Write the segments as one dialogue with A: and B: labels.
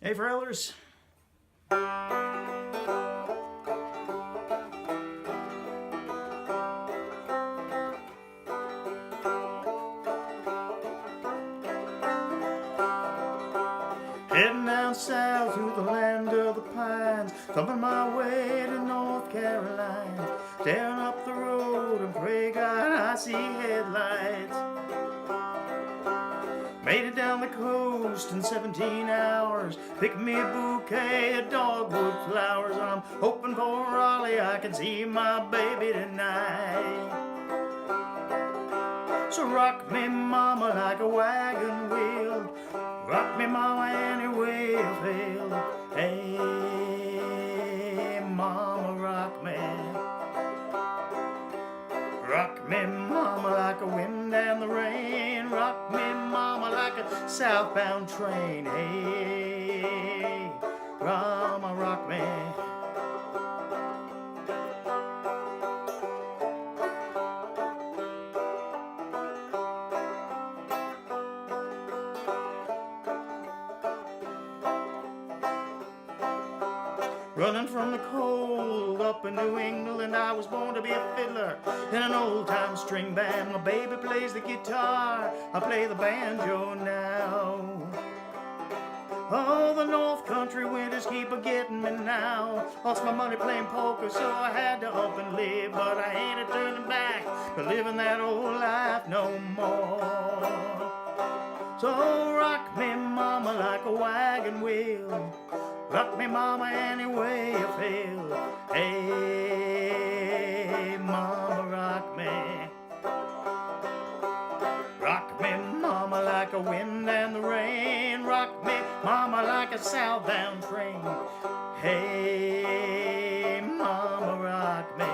A: Hey, Frailers. Heading down south through the land of the pines, thumping my way to North Carolina, staring up the road and pray God I see headlights. Made it down the coast in 17 hours, picked me a bouquet of dogwood flowers. I'm hoping for Raleigh I can see my baby tonight. So rock me mama like a wagon wheel, rock me mama any way you feel. Hey mama, rock me. Rock me mama like a wind and the rain, rock me mama like a southbound train. Hey mama, rock me. Running from the cold up in New England, I was born to be a fiddler in an old-time string band. My baby plays the guitar, I play the banjo now. Oh, the North Country winters keep a-getting me now. Lost my money playing poker, so I had to up and live, but I ain't a-turning back to living that old life no more. So rock me mama like a wagon wheel, rock me mama any way you feel. Hey mama, rock me. Rock me mama like a wind and the rain, rock me mama like a southbound train. Hey mama, rock me.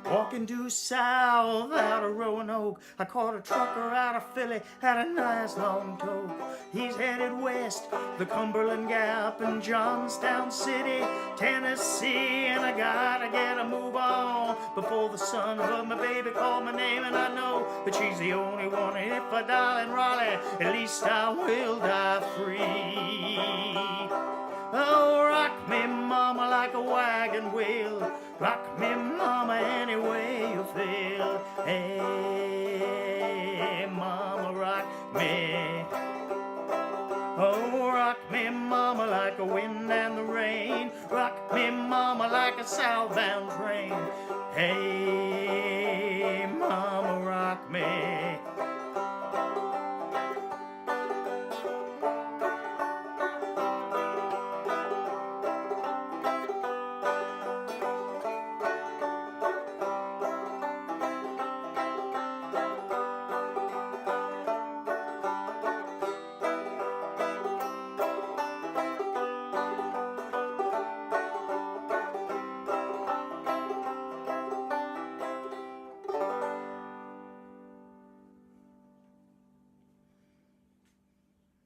A: Walking due south out of Roanoke, I caught a trucker out of Philly, had a nice long tote. He's headed west, the Cumberland Gap in Johnstown City, Tennessee, and I gotta get a move on before the son of my baby called my name, and I know that she's the only one. And if I die in Raleigh, at least I will die free. Oh, rock me mama like a wagon wheel, rock me mama any way you feel. Hey mama, rock me. Oh, rock me mama like a wind and the rain, rock me mama like a southbound train. Hey mama, rock me.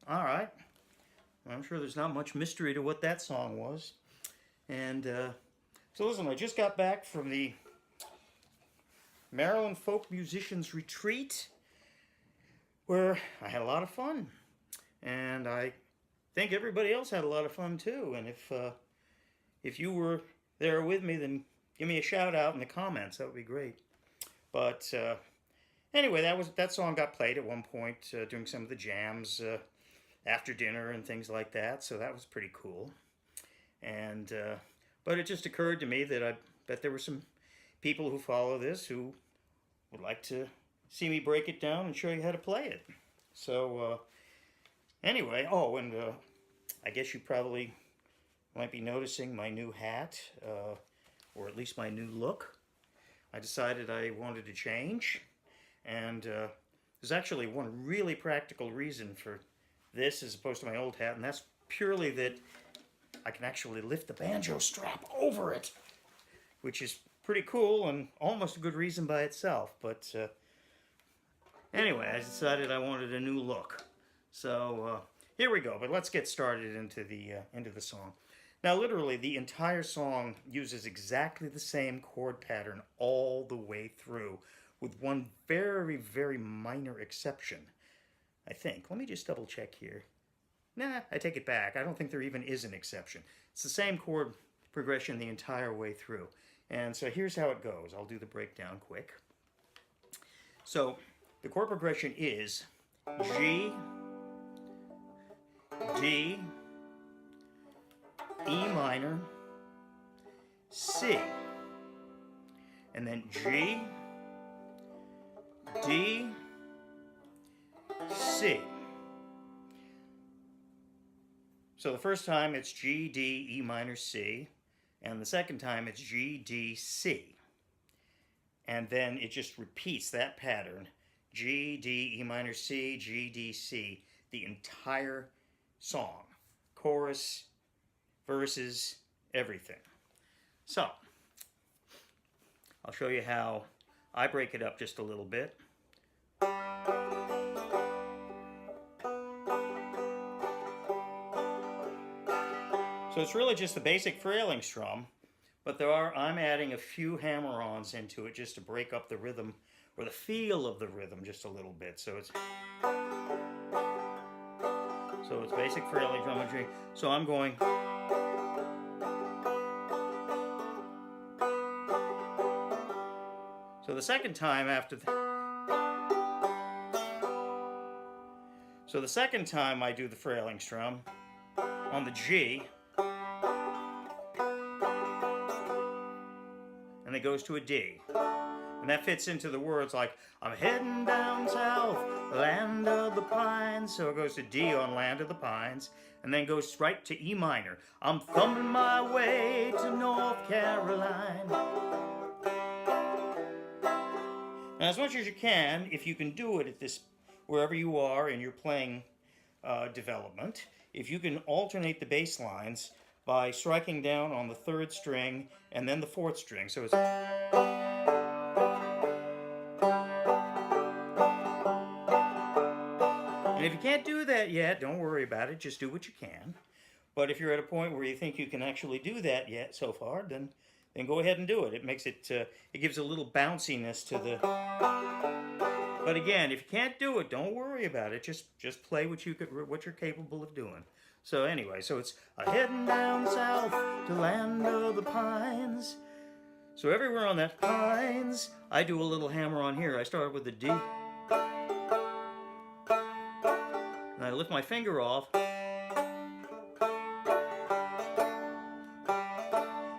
A: All right. I'm sure there's not much mystery to what that song was. And so listen, I just got back from the Maryland Folk Musicians Retreat, where I had a lot of fun. And I think everybody else had a lot of fun too. And if you were there with me, then give me a shout out in the comments. That would be great. But anyway, that song got played at one point during some of the jams after dinner and things like that, so that was pretty cool. And but it just occurred to me that I bet there were some people who follow this who would like to see me break it down and show you how to play it. So anyway, oh, and I guess you probably might be noticing my new hat, or at least my new look. I decided I wanted to change, and there's actually one really practical reason for this as opposed to my old hat, and that's purely that I can actually lift the banjo strap over it, which is pretty cool and almost a good reason by itself. But anyway, I decided I wanted a new look. So here we go. But let's get started into the song. Now, literally, the entire song uses exactly the same chord pattern all the way through, with one very, very minor exception, I think. Let me just double check here. Nah, I take it back. I don't think there even is an exception. It's the same chord progression the entire way through. And so here's how it goes. I'll do the breakdown quick. So the chord progression is G, D, E minor, C, and then G, D, C. So the first time it's G, D, E minor, C, and the second time it's G, D, C. And then it just repeats that pattern, G, D, E minor, C, G, D, C, the entire song. Chorus, verses, everything. So, I'll show you how I break it up just a little bit. So it's really just the basic Frailing strum, but I'm adding a few hammer-ons into it just to break up the rhythm, or the feel of the rhythm just a little bit. So it's basic Frailing drummetry. So I'm going. So the second time So the second time I do the Frailing strum on the G, and it goes to a D. And that fits into the words like, I'm heading down south, land of the pines. So it goes to D on Land of the Pines, and then goes right to E minor. I'm thumbing my way to North Carolina. Now, as much as you can, if you can do it at this, wherever you are in your playing development, if you can alternate the bass lines by striking down on the third string and then the fourth string. So it's... And if you can't do that yet, don't worry about it. Just do what you can. But if you're at a point where you think you can actually do that yet so far, then go ahead and do it. It makes it, it gives a little bounciness to the... But again, if you can't do it, don't worry about it. Just play what you're capable of doing. So anyway, so it's heading down south to Land of the Pines. So everywhere on that Pines, I do a little hammer on here. I start with the D. And I lift my finger off.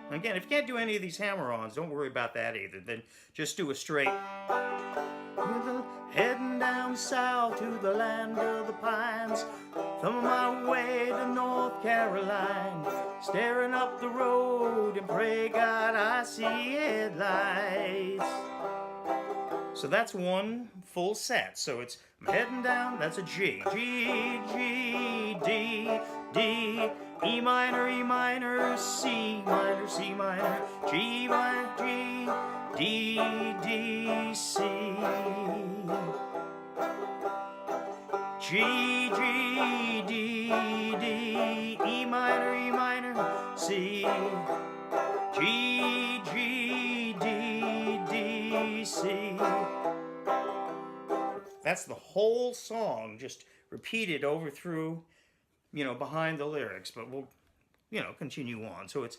A: And again, if you can't do any of these hammer-ons, don't worry about that either. Then just do a straight. Heading down south to the Land of the Pines, thumbing my way to North Carolina, staring up the road and pray God I see headlights. So that's one full set. So it's I'm heading down, that's a G. G, G, D, D, E minor, C minor, C minor, G minor, G, D, D, C. G, G, D, D, E minor, C, G, G, D, D, C. That's the whole song, just repeated over through, behind the lyrics, but we'll, continue on. So it's...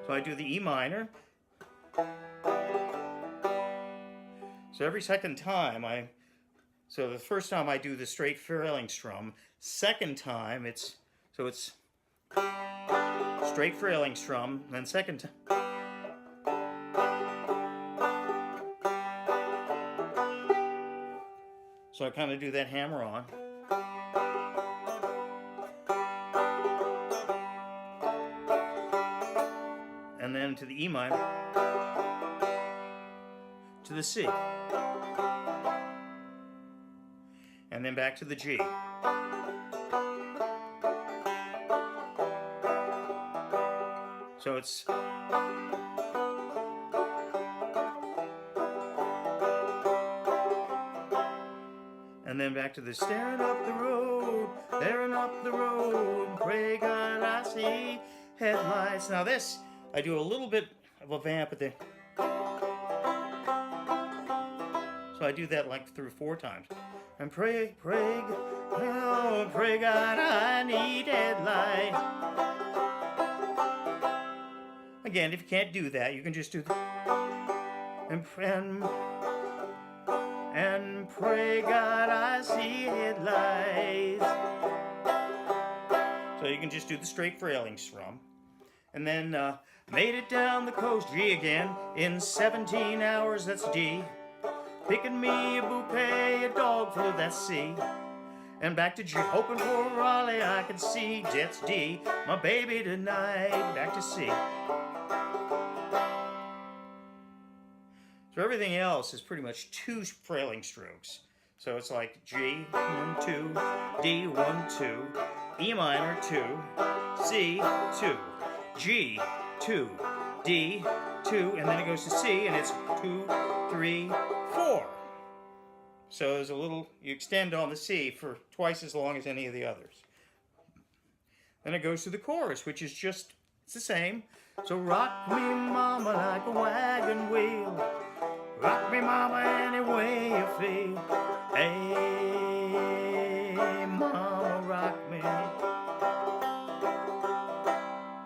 A: So I do the E minor. So every second time so the first time I do the straight Frailing strum, second time it's straight Frailing strum, then second time. So I kind of do that hammer on. And then to the E minor, to the C, and then back to the G. So it's... And then back to the staring up the road, and pray God I see headlights. Now this, I do a little bit of a vamp at the... So I do that like through 4 times. And pray God I need headlight. Again, if you can't do that, you can just do the... And pray God I see headlights. So you can just do the straight Frailing strum. And then made it down the coast, G again, in 17 hours, that's D. Picking me a bouquet, a dog full of that C. And back to G, hoping for Raleigh I can see, that's D. My baby tonight, back to C. So everything else is pretty much 2 Frailing strokes. So it's like G, 1, 2, D, 1, 2, E minor, 2, C, 2, G, 2, D, 2, and then it goes to C, and it's 2, 3, 4. So there's a little, you extend on the C for twice as long as any of the others. Then it goes to the chorus, which is just, it's the same. So rock me mama like a wagon wheel. Rock me mama any way you feel. Hey mama rock me.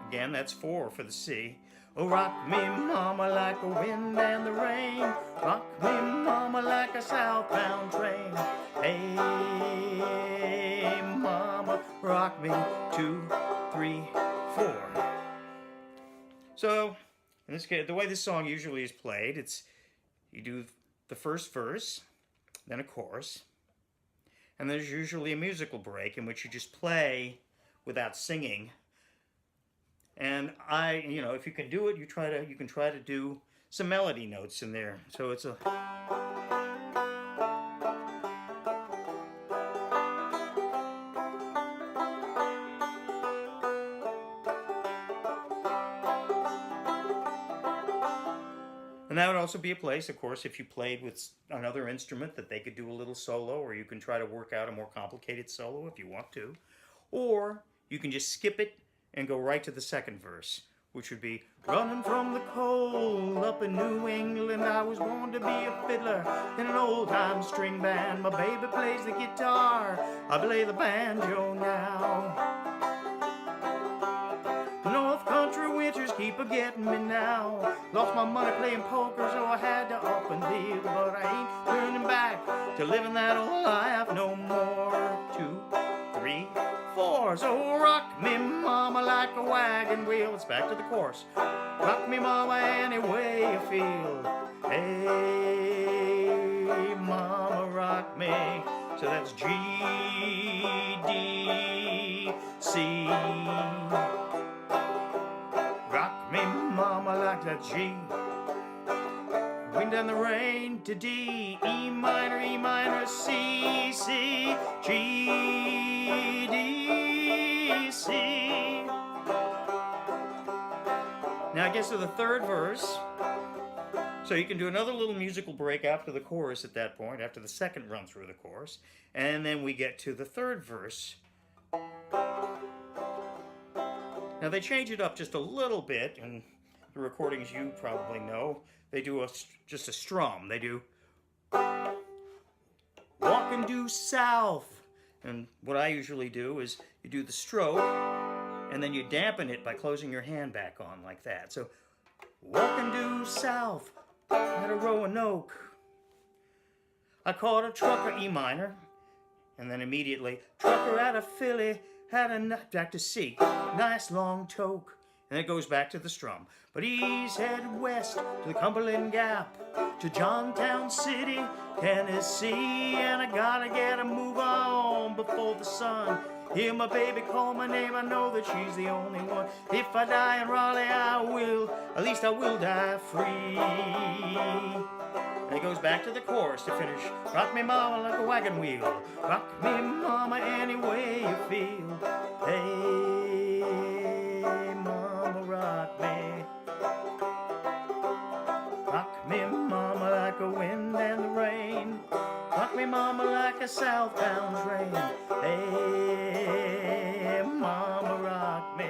A: Again, that's 4 for the C. Oh, rock me mama like the wind and the rain. Rock me mama like a southbound train. Hey mama rock me 2, 3, 4. So in this case, the way this song usually is played, it's you do the first verse, then a chorus, and there's usually a musical break in which you just play without singing. And if you can do it, you can try to do some melody notes in there. So it's a... And that would also be a place, of course, if you played with another instrument that they could do a little solo, or you can try to work out a more complicated solo if you want to. Or you can just skip it and go right to the second verse, which would be, running from the cold up in New England, I was born to be a fiddler in an old-time string band. My baby plays the guitar, I play the banjo now. North country winters keep a-getting me now. Lost my money playing poker, so I had to up and leave. But I ain't turning back to living that old life no more. 2, 3, 4. So rock me mama like a wagon wheel. It's back to the chorus. Rock me mama any way you feel. Hey mama rock me. So that's G, D, C. Rock me mama like that G. Wind and the rain to D, E minor, C, C, G, D, C. Now I guess to the third verse. So you can do another little musical break after the chorus at that point, after the second run through the chorus. And then we get to the third verse. Now they change it up just a little bit, and the recordings you probably know, they do just a strum. They do walking due south. And what I usually do is you do the stroke, and then you dampen it by closing your hand back on like that. So walking due south at a Roanoke. I caught a trucker, E minor, and then immediately trucker out of Philly. Had a back to C, nice long toke, and it goes back to the strum. But he's headed west to the Cumberland Gap, to Johntown City, Tennessee, and I gotta get a move on before the sun. Hear my baby call my name, I know that she's the only one. If I die in Raleigh, at least I will die free. And it goes back to the chorus to finish. Rock me mama like a wagon wheel. Rock me mama any way you feel. Hey mama rock me. Rock me mama like a wind and the rain. Rock me mama like like a southbound train. Hey, mama, rock me.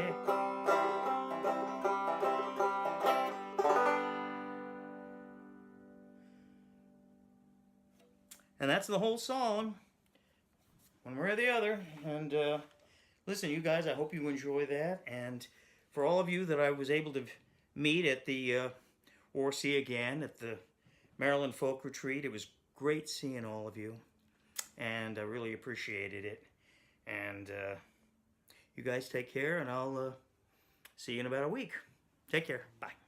A: And that's the whole song, one way or the other. And listen, you guys, I hope you enjoy that. And for all of you that I was able to meet at the or see again at the Maryland Folk Retreat, it was great seeing all of you. And I really appreciated it. And you guys take care, and I'll see you in about a week. Take care. Bye.